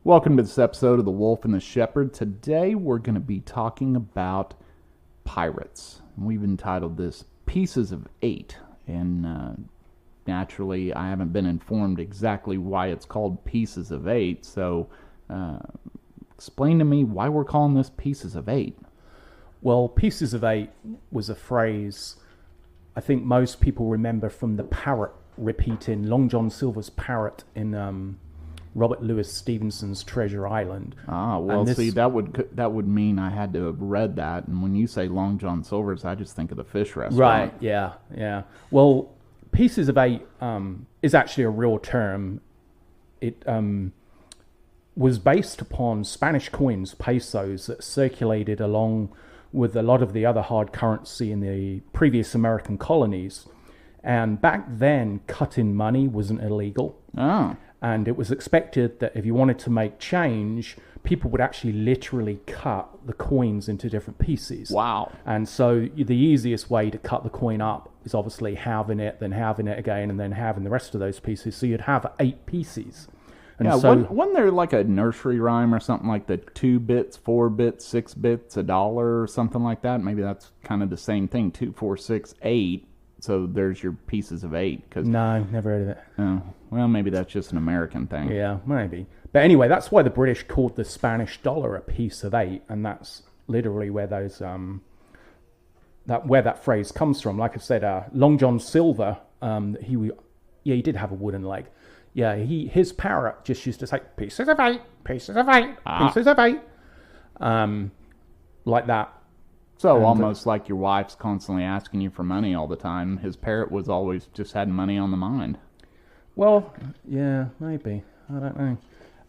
Welcome to this episode of The Wolf and the Shepherd. Today we're going to be talking about pirates. We've entitled this Pieces of Eight. And naturally, I haven't been informed exactly why it's called Pieces of Eight. So explain to me why we're calling this Pieces of Eight. Well, Pieces of Eight was a phrase I think most people remember from the parrot repeating Long John Silver's parrot in Robert Louis Stevenson's Treasure Island. Well, see, that would mean I had to have read that. And when you say Long John Silver's, I just think of the fish restaurant. Right, yeah. Well, Pieces of Eight is actually a real term. It was based upon Spanish coins, pesos, that circulated along with a lot of the other hard currency in the previous American colonies. And back then, cutting money wasn't illegal. Oh. And it was expected that if you wanted to make change, people would actually literally cut the coins into different pieces. Wow. And so the easiest way to cut the coin up is obviously halving it, then halving it again, and then halving the rest of those pieces. So you'd have 8 pieces. And yeah, so, wasn't there like a nursery rhyme or something like the 2 bits, 4 bits, 6 bits, $1 or something like that? Maybe that's kind of the same thing, 2, 4, 6, 8. So there's your Pieces of Eight. No, never heard of it. Oh, well, maybe that's just an American thing. Yeah, maybe. But anyway, that's why the British called the Spanish dollar a piece of 8, and that's literally where those where that phrase comes from. Like I said, Long John Silver, he did have a wooden leg. Yeah, his parrot just used to say pieces of 8, pieces of 8, pieces of 8, like that. So almost like your wife's constantly asking you for money all the time. His parrot was always just had money on the mind. Well, yeah, maybe. I don't know.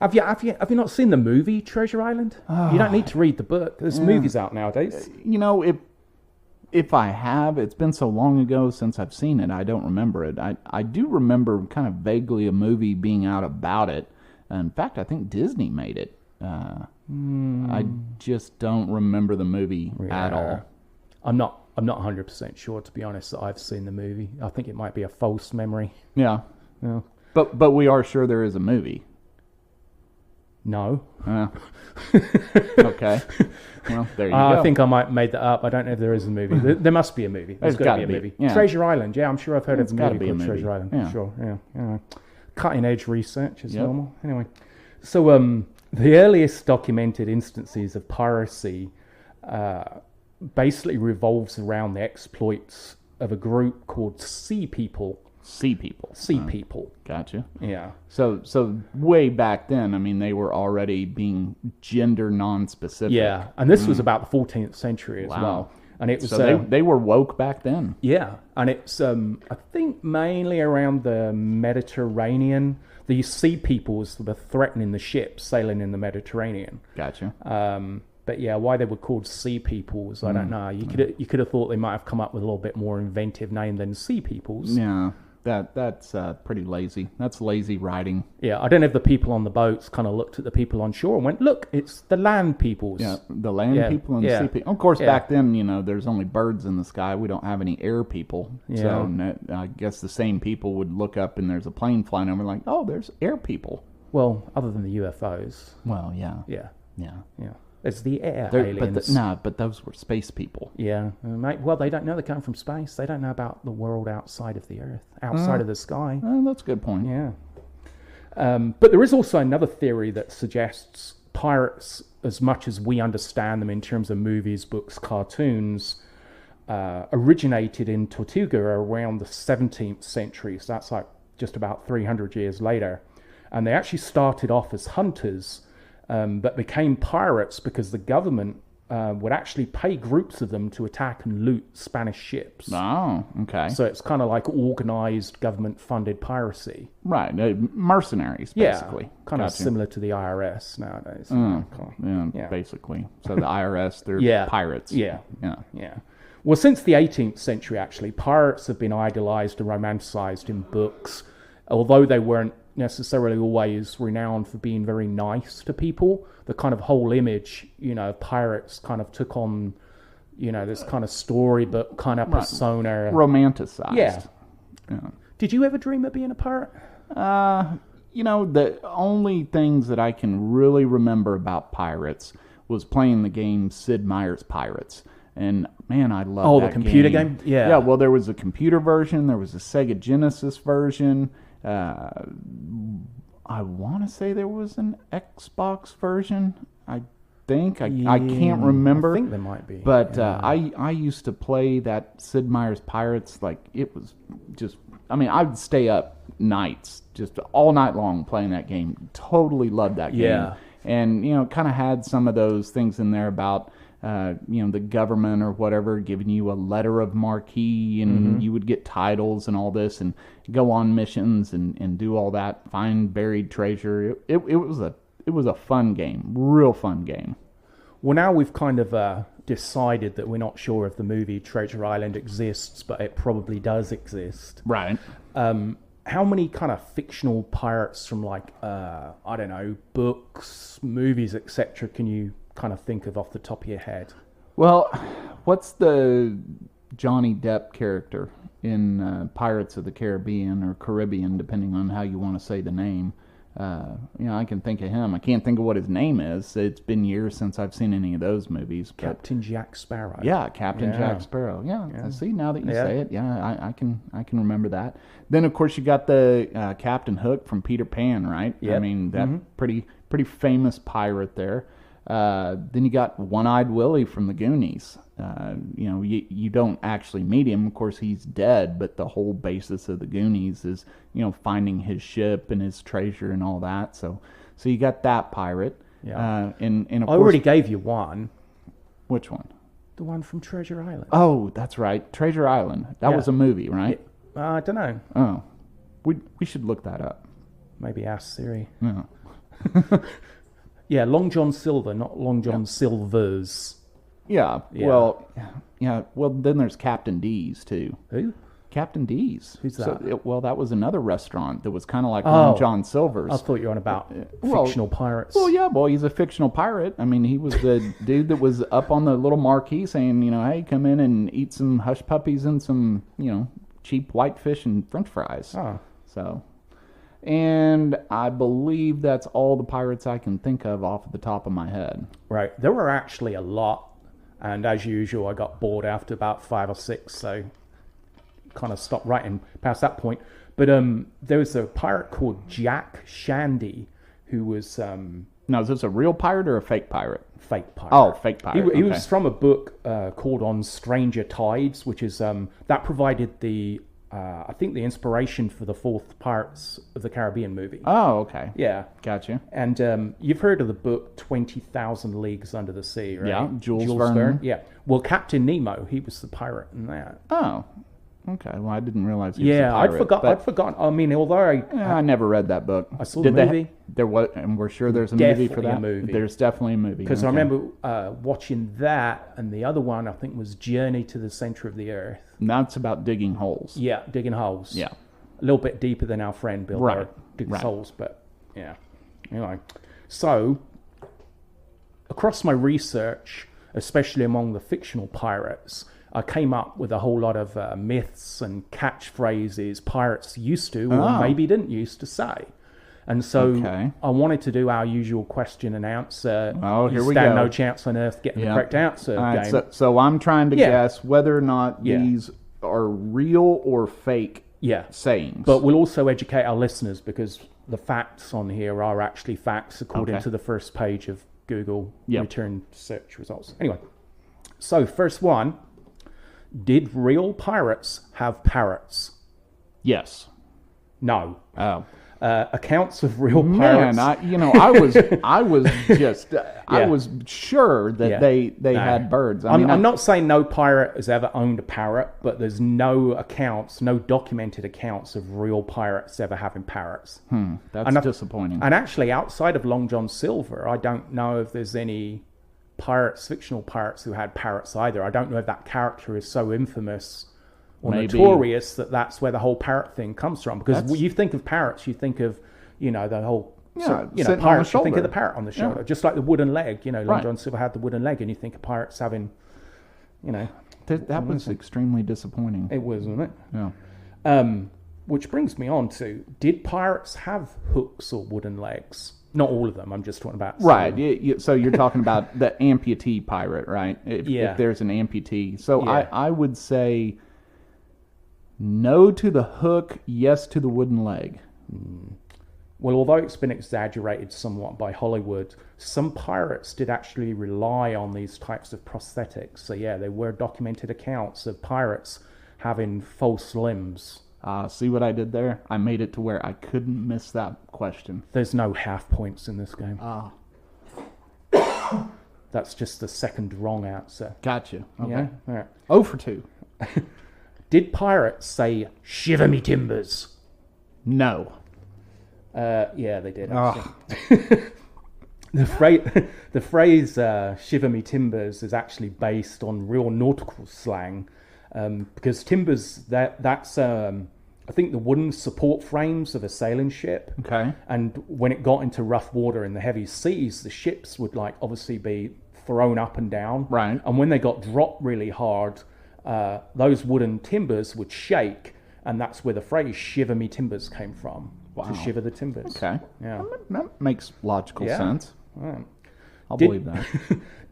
Have you not seen the movie Treasure Island? You don't need to read the book. There's movies out nowadays. You know, if I have, it's been so long ago since I've seen it, I don't remember it. I do remember kind of vaguely a movie being out about it. In fact, I think Disney made it. I just don't remember the movie at all. I'm not 100% sure, to be honest, that I've seen the movie. I think it might be a false memory. Yeah. But we are sure there is a movie. No. Okay. Well, there you go. I think I might have made that up. I don't know if there is a movie. There must be a movie. There's got to be a movie. Yeah. Treasure Island. Yeah, I'm sure I've heard of a movie called movie. Treasure Island. Yeah. Sure. Yeah. Cutting edge research is normal. Anyway, so the earliest documented instances of piracy basically revolves around the exploits of a group called Sea People. Sea People. Sea People. Gotcha. Yeah. So way back then, I mean, they were already being gender non-specific. Yeah, and this was about the 14th century as well. And it was so they were woke back then. Yeah, and it's I think mainly around the Mediterranean. These sea peoples were threatening the ships sailing in the Mediterranean. Gotcha. But yeah, why they were called Sea Peoples, I don't know. You could have thought they might have come up with a little bit more inventive name than Sea Peoples. Yeah, that's pretty lazy. That's lazy writing. Yeah, I don't know if the people on the boats kind of looked at the people on shore and went, "Look, it's the land peoples." Yeah, the land people and the sea people. Of course, back then, there's only birds in the sky. We don't have any air people. Yeah. So I guess the same people would look up and there's a plane flying over, like, oh, there's air people. Well, other than the UFOs. Well, yeah. Yeah. It's the air aliens. But those were space people. Yeah. Well, they don't know they're coming from space. They don't know about the world outside of the Earth, outside of the sky. That's a good point. Yeah. But there is also another theory that suggests pirates, as much as we understand them in terms of movies, books, cartoons, originated in Tortuga around the 17th century. So that's like just about 300 years later. And they actually started off as hunters, but became pirates because the government would actually pay groups of them to attack and loot Spanish ships. Oh, okay. So it's kind of like organized government-funded piracy. Right, mercenaries, basically. Yeah, kind of similar to the IRS nowadays. Yeah, basically. So the IRS, they're pirates. Yeah. Well, since the 18th century, actually, pirates have been idolized and romanticized in books, although they weren't necessarily always renowned for being very nice to people. The kind of whole image, of pirates kind of took on, this kind of storybook kind of persona. Romanticized. Yeah. Did you ever dream of being a pirate? The only things that I can really remember about pirates was playing the game Sid Meier's Pirates. And man, I love that the computer game? Yeah. Yeah, well, there was a computer version, there was a Sega Genesis version. I want to say there was an Xbox version. I think. I can't remember. I think there might be. But I used to play that Sid Meier's Pirates like it was just... I mean, I would stay up nights, just all night long playing that game. Totally loved that game. Yeah. And, kind of had some of those things in there about, the government or whatever giving you a letter of marque, and you would get titles and all this and go on missions and do all that, find buried treasure. It was a fun game, real fun game. Well, now we've kind of decided that we're not sure if the movie Treasure Island exists, but it probably does exist. Right. How many kind of fictional pirates from I don't know, books, movies, etc. can you kind of think of off the top of your head? Well, what's the Johnny Depp character in Pirates of the Caribbean or Caribbean, depending on how you want to say the name? I can think of him. I can't think of what his name is. It's been years since I've seen any of those movies. Captain Jack Sparrow. Yeah, Captain Jack Sparrow. Yeah. See, now that you say it, I can remember that. Then of course you got the Captain Hook from Peter Pan, right? Yep. I mean that pretty famous pirate there. Then you got One-Eyed Willie from the Goonies. You don't actually meet him. Of course, he's dead, but the whole basis of the Goonies is, finding his ship and his treasure and all that. So you got that pirate. Yeah. And of I course, already gave you one. Which one? The one from Treasure Island. Oh, that's right. Treasure Island. That was a movie, right? I don't know. Oh. We should look that up. Maybe ask Siri. No. Yeah, Long John Silver, not Long John Silvers. Yeah. Well, then there's Captain D's, too. Who? Captain D's. Who's that? That was another restaurant that was kind of like Long John Silver's. I thought you were on about fictional pirates. Well, yeah, he's a fictional pirate. I mean, he was the dude that was up on the little marquee saying, hey, come in and eat some hush puppies and some, cheap whitefish and French fries. Oh. So, and I believe that's all the pirates I can think of off the top of my head. Right. There were actually a lot. And as usual, I got bored after about 5 or 6, so kind of stopped writing past that point. But there was a pirate called Jack Shandy who was... Now, is this a real pirate or a fake pirate? Fake pirate. Oh, fake pirate. He was from a book called On Stranger Tides, which is... that provided the... I think the inspiration for the 4th Pirates of the Caribbean movie. Oh, okay. Yeah. Gotcha. And you've heard of the book 20,000 Leagues Under the Sea, right? Yeah, Jules Verne. Yeah. Well, Captain Nemo, he was the pirate in that. Oh, okay. Well, I didn't realize he was a pirate. I'd forgotten. I mean, although I never read that book. I saw the movie. There was, and we're sure there's a movie for that. Definitely a movie. There's definitely a movie. Because I remember watching that, and the other one I think was Journey to the Center of the Earth. And that's about digging holes. Yeah, digging holes. Yeah. A little bit deeper than our friend Bill Right. digs holes, but yeah. Anyway, so across my research, especially among the fictional pirates, I came up with a whole lot of myths and catchphrases pirates used to, or maybe didn't used to say. And so I wanted to do our usual question and answer. Oh, here we stand go. no chance on earth getting the correct answer game. So I'm trying to guess whether or not these are real or fake sayings. But we'll also educate our listeners because the facts on here are actually facts according to the first page of Google return search results. Anyway, so first one. Did real pirates have parrots? Yes. No. Oh. Accounts of real pirates. Man, I was sure that they had birds. I'm not saying no pirate has ever owned a parrot, but there's no documented accounts of real pirates ever having parrots. That's disappointing. And actually, outside of Long John Silver, I don't know if there's any fictional pirates who had parrots either. I don't know if that character is so infamous or notorious that's where the whole parrot thing comes from. Because when you think of parrots, you think of, the whole, pirates, you think of the parrot on the shoulder. Just like the wooden leg, Long John Silver had the wooden leg, and you think of pirates having, That was extremely disappointing. It was, wasn't it? Yeah. Which brings me on to, did pirates have hooks or wooden legs? Not all of them. I'm just talking about... Right. So you're talking about the amputee pirate, right? If there's an amputee. So I would say no to the hook, yes to the wooden leg. Well, although it's been exaggerated somewhat by Hollywood, some pirates did actually rely on these types of prosthetics. So yeah, there were documented accounts of pirates having false limbs. See what I did there? I made it to where I couldn't miss that question. There's no half points in this game. That's just the second wrong answer. Gotcha. Okay. Yeah. All right. 0 for 2. Did pirates say, "Shiver me timbers"? No. Yeah, they did. The phrase "shiver me timbers" is actually based on real nautical slang, because timbers, that's I think the wooden support frames of a sailing ship. Okay. And when it got into rough water in the heavy seas, the ships would obviously be thrown up and down. Right. And when they got dropped really hard, those wooden timbers would shake, and that's where the phrase "shiver me timbers" came from. Wow. To shiver the timbers. Okay. Yeah. That makes logical sense. Right. I'll believe that.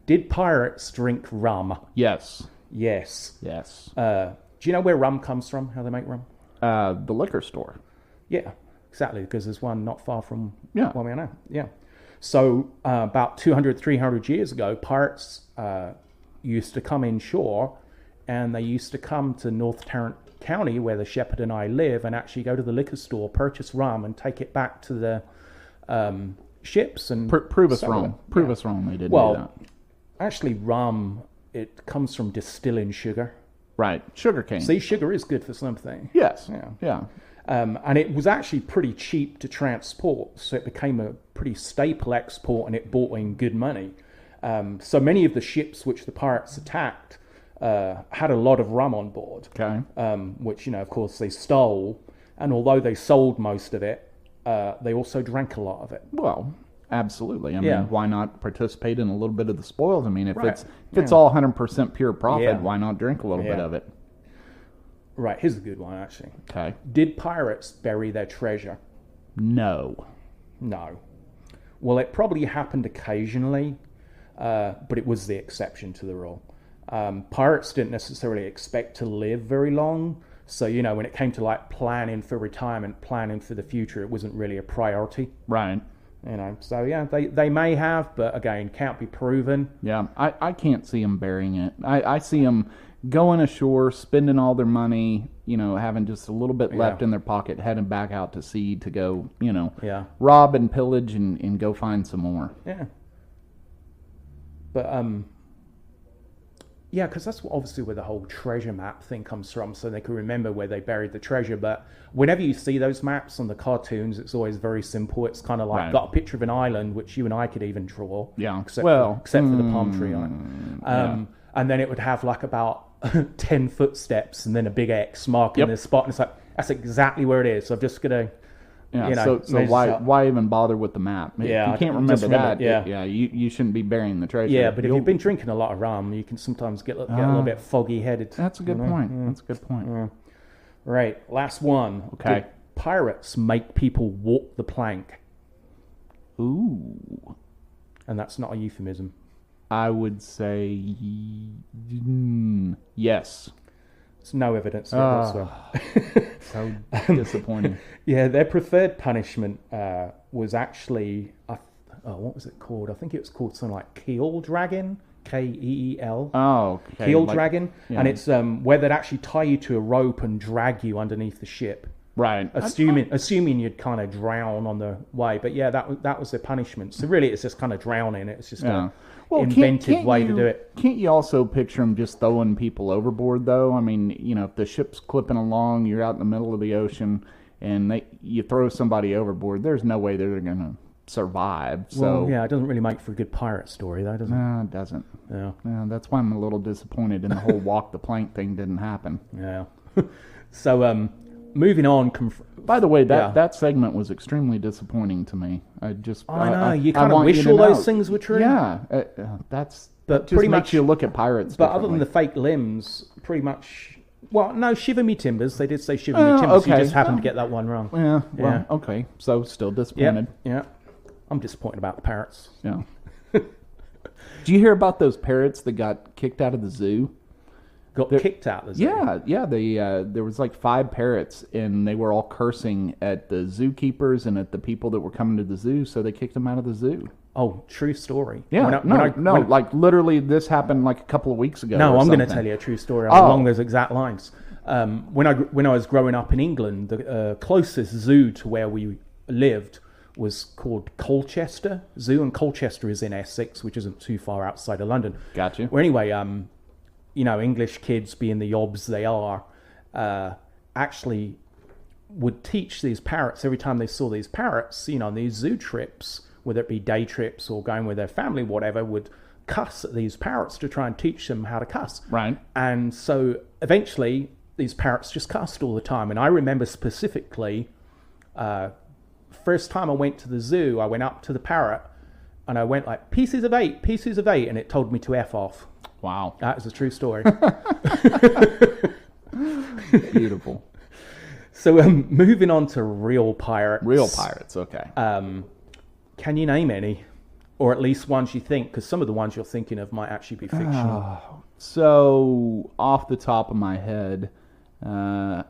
Did pirates drink rum? Yes. Yes. Yes. Do you know where rum comes from? How they make rum? The liquor store. Yeah, exactly, because there's one not far from Yeah. where we are now. Yeah. So about 200, 300 years ago, pirates used to come inshore, and they used to come to North Tarrant County, where the shepherd and I live, and actually go to the liquor store, purchase rum, and take it back to the ships. And prove us wrong. Prove us wrong. They didn't do that. Actually, rum, it comes from distilling sugar. Right. Sugar cane. See, sugar is good for something. Yes. Yeah. Yeah. And it was actually pretty cheap to transport, so it became a pretty staple export, and it brought in good money. So many of the ships which the pirates attacked had a lot of rum on board. Okay. Which, of course, they stole. And although they sold most of it, they also drank a lot of it. Well, absolutely. I mean, why not participate in a little bit of the spoils? I mean, if it's all 100% pure profit, why not drink a little bit of it? Right, here's a good one, actually. Okay. Did pirates bury their treasure? No. No. Well, it probably happened occasionally, but it was the exception to the rule. Pirates didn't necessarily expect to live very long, so, when it came to planning for retirement, planning for the future, it wasn't really a priority. Right. So yeah, they may have, but again, can't be proven. Yeah, I can't see them burying it. I see them going ashore, spending all their money, having just a little bit left in their pocket, heading back out to sea to go, rob and pillage and go find some more. Yeah. But yeah, because that's obviously where the whole treasure map thing comes from, so they can remember where they buried the treasure. But whenever you see those maps on the cartoons, it's always very simple. It's kind of like got a picture of an island, which you and I could even draw. Yeah. Except for the palm tree on it. And then it would have about 10 footsteps and then a big X marking the spot. And it's like, that's exactly where it is. So I'm just going to... Yeah, so why even bother with the map? If you can't remember that, you shouldn't be burying the treasure. Yeah, but if you've been drinking a lot of rum, you can sometimes get a little bit foggy-headed. That's a good point. That's a good point. Right, last one. Okay. Did pirates make people walk the plank? Ooh. And that's not a euphemism. I would say yes. There's no evidence of it. So disappointing. Yeah, their preferred punishment was actually, what was it called? I think it was called something like keel dragging, Keel. Oh, okay. Keel dragging, and it's where they'd actually tie you to a rope and drag you underneath the ship. Right. Assuming you'd kind of drown on the way, but yeah, that was the punishment. So really, it's just kind of drowning. It's just a invented way to do it. Can't you also picture them just throwing people overboard, though? I mean, if the ship's clipping along, you're out in the middle of the ocean, and you throw somebody overboard, there's no way they're going to survive. So it doesn't really make for a good pirate story, though, does it? No, it doesn't. Yeah. That's why I'm a little disappointed in the whole walk the plank thing didn't happen. Yeah. So, moving on. By the way, that segment was extremely disappointing to me. I know you kind of wish all those things were true. Yeah, that but just makes you look at pirates. But other than the fake limbs, pretty much Well, no, Shiver Me Timbers. They did say Shiver Me Timbers. Okay. You just happened to get that one wrong. Yeah, well, Yeah. okay. So, still disappointed. Yeah. I'm disappointed about the parrots. Yeah. Do you hear about those parrots that got kicked out of the zoo? Kicked out of the zoo? Yeah. They there was like 5 parrots, and they were all cursing at the zookeepers and at the people that were coming to the zoo, so they kicked them out of the zoo. Oh, true story. Yeah, like literally this happened like a couple of weeks ago. No, or I'm going to something. tell you a true story along those exact lines. When I was growing up in England, the closest zoo to where we lived was called Colchester Zoo, and Colchester is in Essex, which isn't too far outside of London. Got you. Well, anyway, English kids, being the yobs they are, actually would teach these parrots every time they saw these parrots, on these zoo trips, whether it be day trips or going with their family, whatever, would cuss at these parrots to try and teach them how to cuss. Right. And so eventually these parrots just cussed all the time. And I remember specifically, first time I went to the zoo, I went up to the parrot and I went like, pieces of eight, and it told me to F off. Wow. That is a true story. Beautiful. So moving on to real pirates. Real pirates, okay. Can you name any? Or at least ones you think? Because some of the ones you're thinking of might actually be fictional. So, off the top of my head, I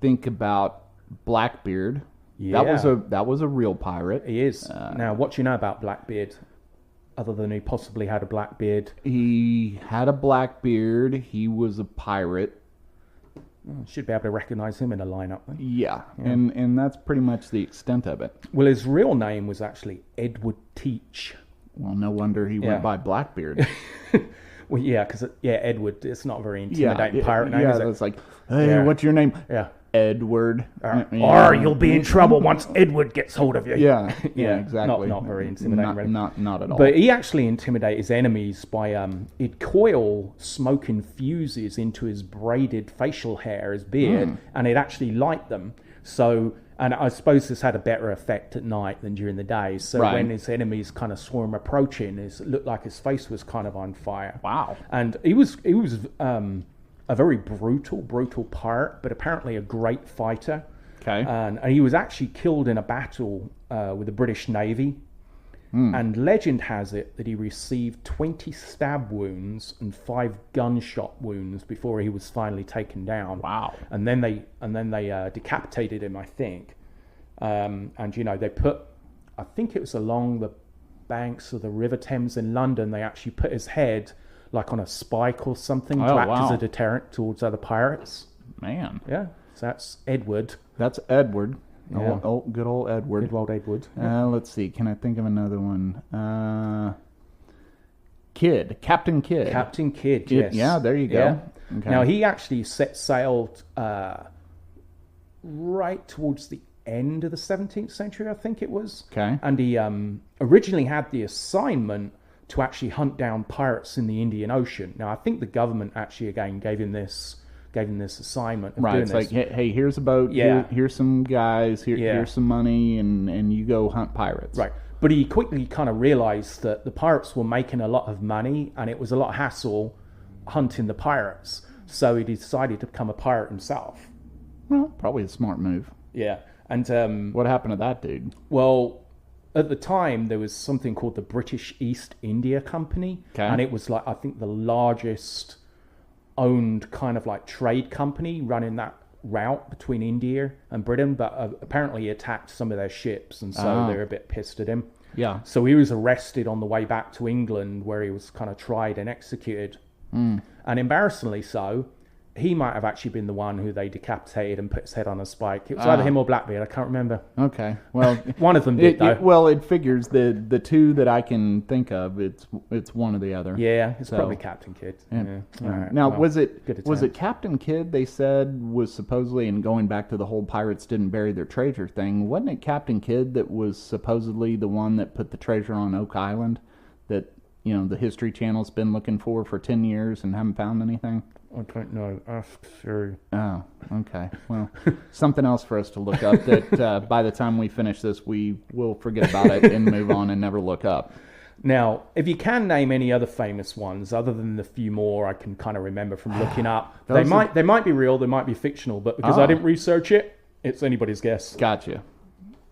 think about Blackbeard. Yeah. That was a real pirate. He is. Now, what do you know about Blackbeard? Other than he possibly had a black beard. He had a black beard. He was a pirate. Should be able to recognize him in a lineup then. Yeah. And that's pretty much the extent of it. Well, his real name was actually Edward Teach. Well, no wonder he went by Blackbeard. Well, yeah, because Edward, it's not a very intimidating pirate name, is it? Yeah, it's like, hey, what's your name? Yeah. Edward. Or you'll be in trouble once Edward gets hold of you. Yeah, exactly. Not very intimidating. Really. Not at all. But he actually intimidated his enemies by he'd coil smoking fuses into his braided facial hair, his beard, and he'd actually light them. So, and I suppose this had a better effect at night than during the day. So when his enemies kind of saw him approaching, it looked like his face was kind of on fire. Wow. And he was a very brutal pirate, but apparently a great fighter. Okay. And he was actually killed in a battle with the British Navy. And legend has it that he received 20 stab wounds and 5 gunshot wounds before he was finally taken down. Wow. And then they decapitated him, I think. And they put, I think it was along the banks of the River Thames in London, they actually put his head like on a spike or something to act as a deterrent towards other pirates. Man. Yeah. So that's Edward. That's Edward. Yeah. Good old Edward. Good old Edward. Let's see. Can I think of another one? Captain Kidd. Captain Kidd, yes. Yeah, there you go. Yeah. Okay. Now, he actually set sailed right towards the end of the 17th century, I think it was. Okay. And he originally had the assignment to actually hunt down pirates in the Indian Ocean. Now, I think the government actually, again, gave him this assignment of doing it's this. like, hey, here's a boat. Yeah. Here's some guys. Here's some money, and you go hunt pirates. Right. But he quickly kind of realized that the pirates were making a lot of money, and it was a lot of hassle hunting the pirates. So he decided to become a pirate himself. Well, probably a smart move. Yeah. And what happened to that dude? Well, at the time, there was something called the British East India Company. Okay. And it was like, I think, the largest owned kind of like trade company running that route between India and Britain. But apparently he attacked some of their ships, and so they were a bit pissed at him. Yeah. So he was arrested on the way back to England, where he was kind of tried and executed. And embarrassingly so, he might have actually been the one who they decapitated and put his head on a spike. It was either him or Blackbeard. I can't remember. Okay. Well, one of them did, though. It figures the two that I can think of. It's one or the other. Yeah, it's probably Captain Kidd. Yeah. All right. Now, was it Captain Kidd? They said was supposedly, and going back to the whole pirates didn't bury their treasure thing. Wasn't it Captain Kidd that was supposedly the one that put the treasure on Oak Island? That the History Channel's been looking for 10 years and haven't found anything. I don't know. Ask Siri. Oh, okay. Well, something else for us to look up that by the time we finish this, we will forget about it and move on and never look up. Now, if you can name any other famous ones, other than the few more I can kind of remember from looking up, they might be real, they might be fictional, but because I didn't research it, it's anybody's guess. Gotcha.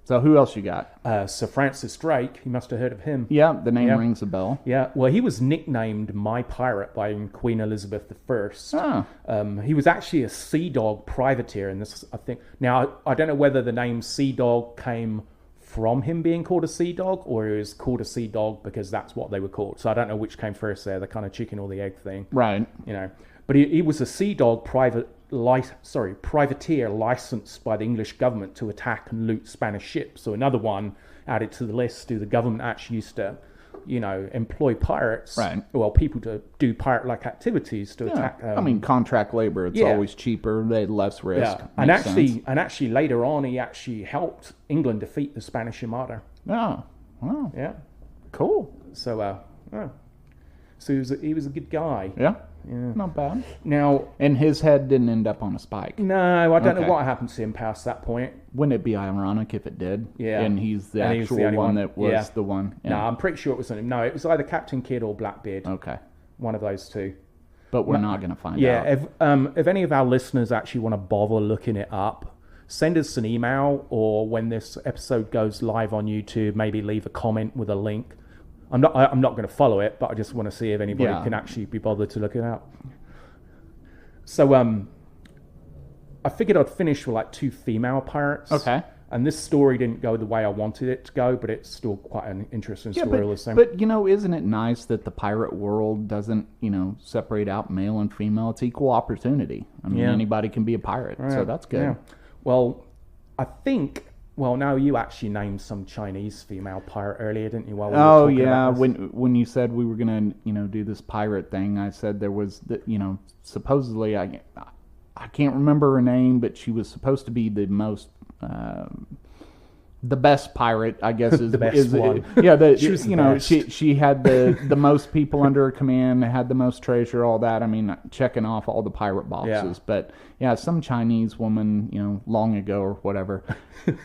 So who else you got? Sir Francis Drake. You must have heard of him. Yeah, the name rings a bell. Yeah, well, he was nicknamed My Pirate by Queen Elizabeth I. He was actually a sea dog privateer, and this, I think. Now, I don't know whether the name Sea Dog came from him being called a sea dog, or he was called a sea dog because that's what they were called. So I don't know which came first there, the kind of chicken or the egg thing. Right. You know, but he was a sea dog privateer licensed by the English government to attack and loot Spanish ships. So another one added to the list. The government actually used to, employ pirates, well, people to do pirate-like activities to attack. Contract labor. It's always cheaper. They had less risk. Yeah, and actually later on, he actually helped England defeat the Spanish Armada. Oh, wow. Yeah, cool. So, so he was a good guy. Yeah. Yeah, not bad. Now, and his head didn't end up on a spike. No, I don't know what happened to him past that point. Wouldn't it be ironic if it did? Yeah, and he's the actual one that was the one. Yeah. No, I'm pretty sure it was him. No, it was either Captain Kidd or Blackbeard. Okay, one of those two. But we're not going to find out. Yeah, if any of our listeners actually want to bother looking it up, send us an email, or when this episode goes live on YouTube, maybe leave a comment with a link. I'm not going to follow it, but I just want to see if anybody can actually be bothered to look it up. So I figured I'd finish with like 2 female pirates. Okay. And this story didn't go the way I wanted it to go, but it's still quite an interesting story. But isn't it nice that the pirate world doesn't, separate out male and female? It's equal opportunity. I mean, anybody can be a pirate, so that's good. Yeah. Well, I think... Well, now you actually named some Chinese female pirate earlier, didn't you? While we were talking about this? When you said we were gonna, do this pirate thing, I said there was, supposedly I can't remember her name, but she was supposed to be the most, the best pirate, I guess is the best one. Yeah, she was she had the most people under her command, had the most treasure, all that. I mean, checking off all the pirate boxes. Yeah. But yeah, some Chinese woman, long ago or whatever.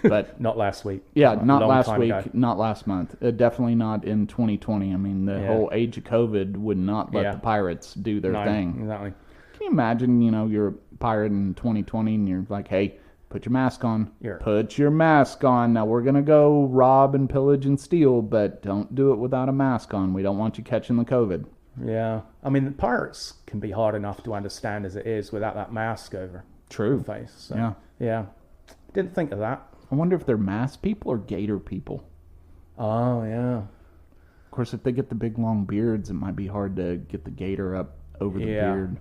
But not last week. Yeah, not last week, not last month. Definitely not in 2020. I mean, the whole age of COVID would not let the pirates do their thing. Exactly. Can you imagine? You're a pirate in 2020, and you're like, hey. Put your mask on. Put your mask on. Now, we're going to go rob and pillage and steal, but don't do it without a mask on. We don't want you catching the COVID. Yeah. I mean, the pirates can be hard enough to understand as it is without that mask over the face. So, yeah. Yeah. Didn't think of that. I wonder if they're mask people or gator people. Oh, yeah. Of course, if they get the big, long beards, it might be hard to get the gator up over the beard.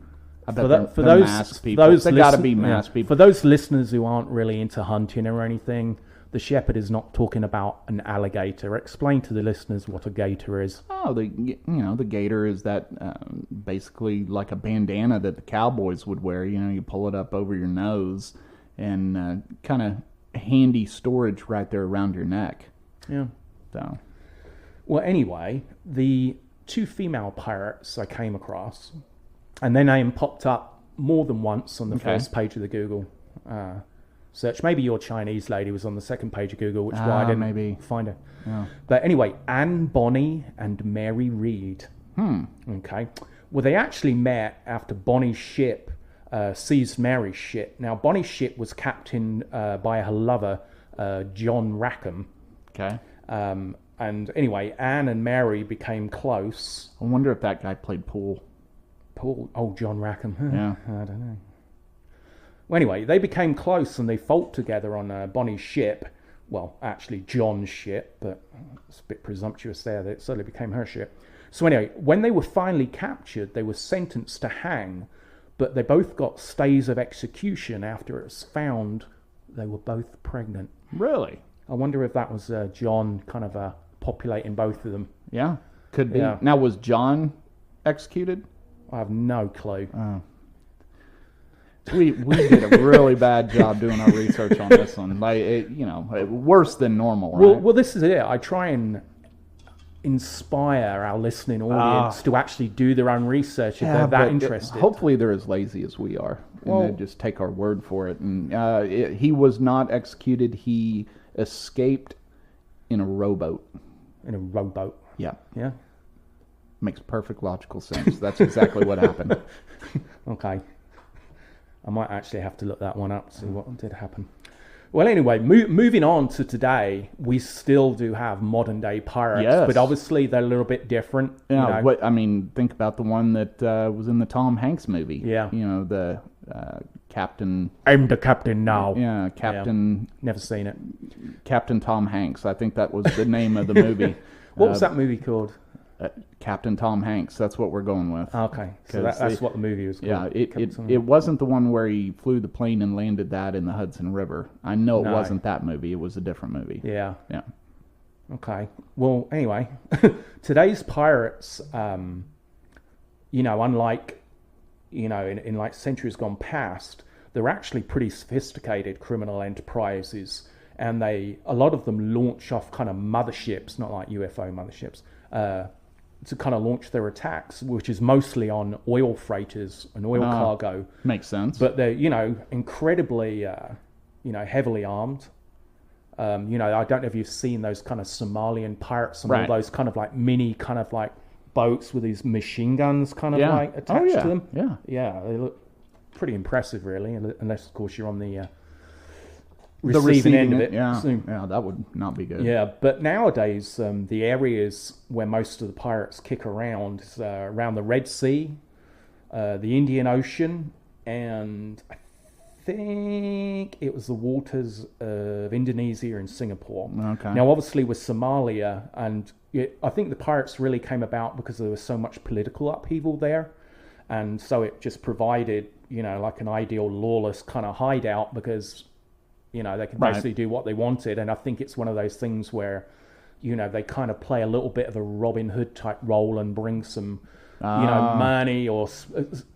I bet for those masked people. They got to be masked people. For those listeners who aren't really into hunting or anything, the shepherd is not talking about an alligator. Explain to the listeners what a gator is. Oh, the gator is that basically like a bandana that the cowboys would wear. You pull it up over your nose, and kind of handy storage right there around your neck. Yeah. So. Well, anyway, the 2 female pirates I came across. And their name popped up more than once on the first page of the Google search. Maybe your Chinese lady was on the second page of Google, which is why I didn't find her. Yeah. But anyway, Anne Bonny and Mary Read. Okay. Well, they actually met after Bonny's ship seized Mary's ship. Now, Bonny's ship was captained by her lover, John Rackham. Okay. And anyway, Anne and Mary became close. I wonder if that guy played pool. John Rackham. Yeah. I don't know. Well, anyway, they became close and they fought together on Bonny's ship. Well, actually, John's ship, but it's a bit presumptuous there that it suddenly became her ship. So anyway, when they were finally captured, they were sentenced to hang, but they both got stays of execution after it was found they were both pregnant. Really? I wonder if that was John kind of populating both of them. Yeah, could be. Yeah. Now, was John executed? I have no clue. We did a really bad job doing our research on this one. Worse than normal, right? Well, this is it. I try and inspire our listening audience to actually do their own research if they're that interested. Hopefully they're as lazy as we are, and they just take our word for it. And he was not executed. He escaped in a rowboat. in a rowboat. Yeah. Yeah. Makes perfect logical sense. That's exactly what happened. Okay. I might actually have to look that one up, see what did happen. Well, anyway, moving on to today, we still do have modern day pirates, Yes. but obviously they're a little bit different. Yeah, think about the one that was in the Tom Hanks movie. Yeah. The Captain. I'm the captain now. Yeah, Captain. Yeah. Never seen it. Captain Tom Hanks. I think that was the name of the movie. What was that movie called? Captain Tom Hanks. That's what we're going with. Okay, so that's what the movie was called. Yeah, it wasn't the one where he flew the plane and landed that in the Hudson River. I know it wasn't that movie. It was a different movie. Yeah. Yeah. Okay. Well, anyway, today's pirates, unlike, in like centuries gone past, they're actually pretty sophisticated criminal enterprises, and a lot of them launch off kind of motherships, not like UFO motherships, to kind of launch their attacks, which is mostly on oil freighters and oil cargo. Makes sense. But they're, incredibly, heavily armed. I don't know if you've seen those kind of Somalian pirates and all those kind of like mini kind of like boats with these machine guns kind of like attached to them. Yeah. Yeah, they look pretty impressive, really, unless, of course, you're on the receiving end of it. Yeah, So, that would not be good. yeah, but nowadays, the areas where most of the pirates kick around is around the Red Sea, the Indian Ocean, and I think it was the waters of Indonesia and Singapore. Okay. Now, obviously, with Somalia, and I think the pirates really came about because there was so much political upheaval there, and so it just provided, like an ideal lawless kind of hideout because they could basically do what they wanted. And I think it's one of those things where, they kind of play a little bit of a Robin Hood type role and bring some, money or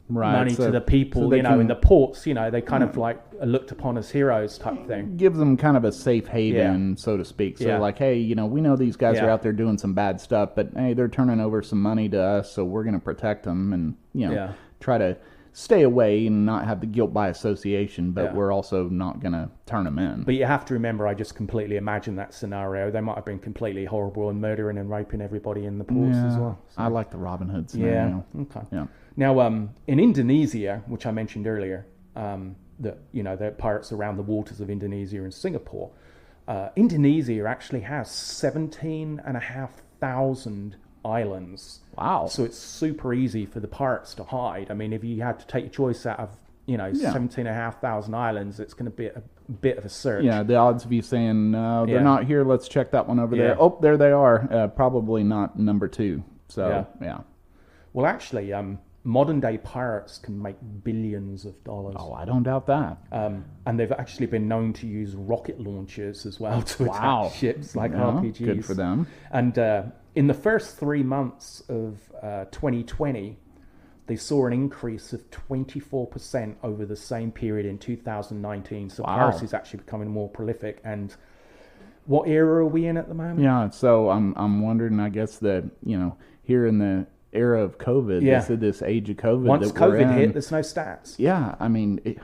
money to the people, in the ports. They kind of like are looked upon as heroes type thing. Gives them kind of a safe haven, so to speak. So like, hey, we know these guys are out there doing some bad stuff, but hey, they're turning over some money to us, so we're going to protect them and, try to stay away and not have the guilt by association, but we're also not going to turn them in. But you have to remember, I just completely imagined that scenario. They might have been completely horrible and murdering and raping everybody in the ports as well. So. I like the Robin Hood scenario. Yeah, okay. Yeah. Now, in Indonesia, which I mentioned earlier, the pirates around the waters of Indonesia and Singapore, Indonesia actually has 17,500 islands. Wow. So it's super easy for the pirates to hide. I mean, if you had to take your choice out of, 17,500 islands, it's going to be a bit of a search. Yeah, the odds of you saying, they're not here, let's check that one over there. Oh, there they are. Probably not number 2. So, yeah. Well, actually, modern day pirates can make billions of dollars. Oh, I don't doubt that. And they've actually been known to use rocket launchers as well to attack ships like RPGs. Good for them. And in the first 3 months of 2020, they saw an increase of 24% over the same period in 2019. So piracy is actually becoming more prolific. And what era are we in at the moment? Yeah, so I'm wondering, I guess that, here in the era of COVID, this age of COVID. Once that we're COVID in, hit, there's no stats. Yeah, I mean,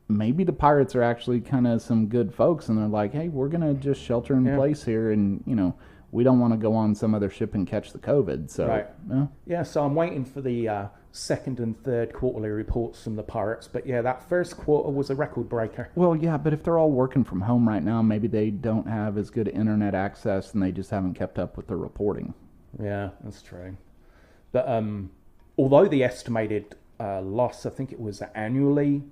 maybe the pirates are actually kind of some good folks, and they're like, hey, we're going to just shelter in place here, and, we don't want to go on some other ship and catch the COVID. So, so I'm waiting for the second and third quarterly reports from the pirates. But that first quarter was a record breaker. Well, yeah, but if they're all working from home right now, maybe they don't have as good internet access, and they just haven't kept up with the reporting. Yeah, that's true. But although the estimated loss, I think it was annually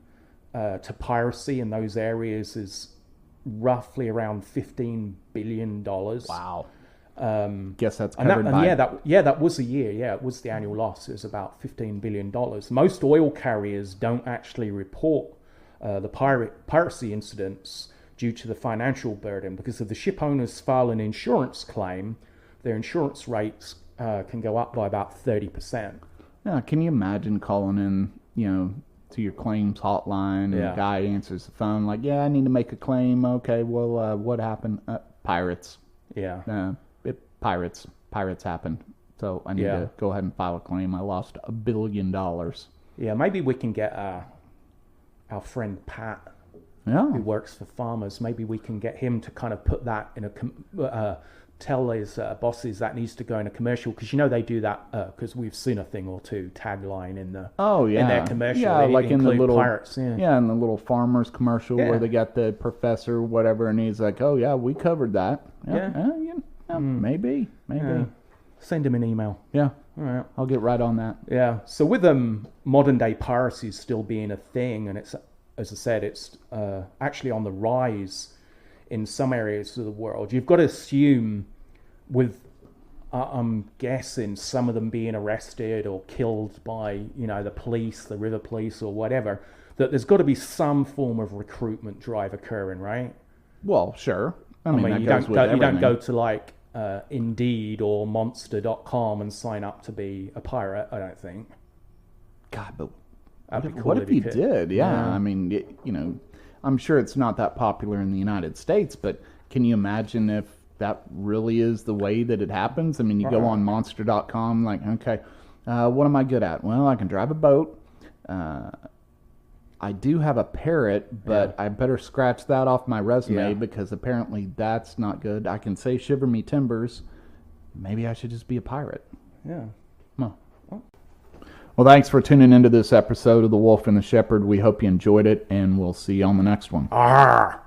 to piracy in those areas is roughly around $15 billion. Wow. Guess that's covered that was a year. Yeah, it was the annual loss. It was about $15 billion. Most oil carriers don't actually report the piracy incidents due to the financial burden, because if the ship owners file an insurance claim, their insurance rates can go up by about 30%. Yeah, can you imagine calling in, to your claims hotline, and the guy answers the phone like, I need to make a claim. Okay, well, what happened? Pirates. Yeah. Pirates happened. So I need to go ahead and file a claim. I lost $1 billion. Yeah, maybe we can get our friend Pat, who works for farmers. Maybe we can get him to kind of put that in tell his bosses that needs to go in a commercial, because they do that, because we've seen a thing or two tagline in the in their commercial. Yeah, like in the little pirates. Yeah, in the little farmers commercial where they got the professor whatever, and he's like, oh yeah, we covered that. Maybe. Yeah. Send him an email. Yeah. All right. I'll get right on that. Yeah. So with modern day piracy still being a thing, and it's, as I said, it's actually on the rise in some areas of the world. You've got to assume, with I'm guessing some of them being arrested or killed by the police, the river police or whatever, that there's got to be some form of recruitment drive occurring, right? Well, sure. I mean you don't go to like Indeed or Monster.com and sign up to be a pirate, I don't think. God, but what if you did? Yeah, I mean, I'm sure it's not that popular in the United States, but can you imagine if that really is the way that it happens? I mean, you go on Monster.com, like, okay, what am I good at? Well, I can drive a boat. I do have a parrot, but I better scratch that off my resume because apparently that's not good. I can say shiver me timbers. Maybe I should just be a pirate. Yeah. Huh. Well, thanks for tuning into this episode of The Wolf and the Shepherd. We hope you enjoyed it, and we'll see you on the next one. Arr!